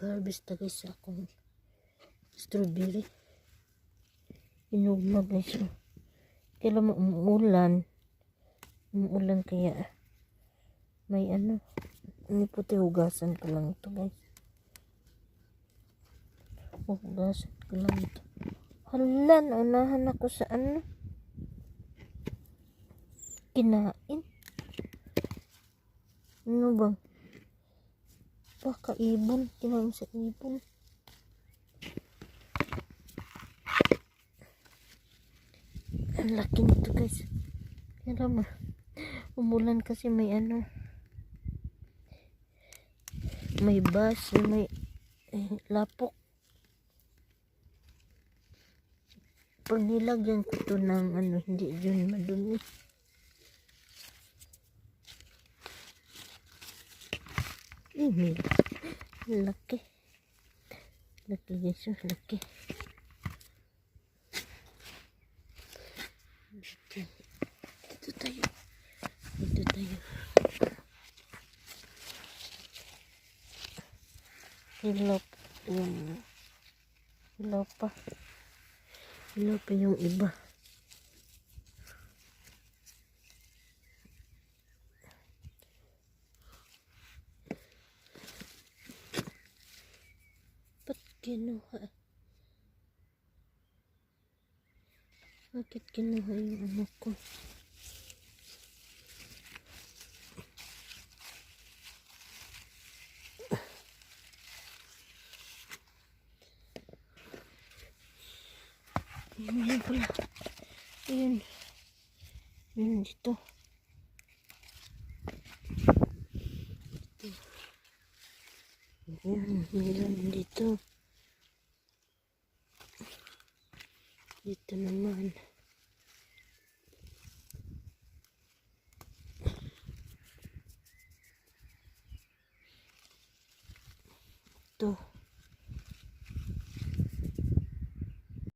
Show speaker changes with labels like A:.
A: Mag-harvest na guys akong strawberry. Inugma guys. Kailan umuulan. Umuulan kaya may may puti, hugasan ko lang ito guys. Hugasan ko lang ito. Hala, naunahan ako sa kinain. Ano bang? Baka ibon. Kinain sa ibon. Ang laki nito guys. Kaya umulan kasi may may bus, may lapok. Pag nilagyan ko to ng hindi yun madumi. Laki. Laki guys, laki. Dito tayo. Hilaw pa yung iba. Bakit kinuha yung anak ko? Ayun pala. Ayun dito. Ayun, meron dito. Dito naman. Ito.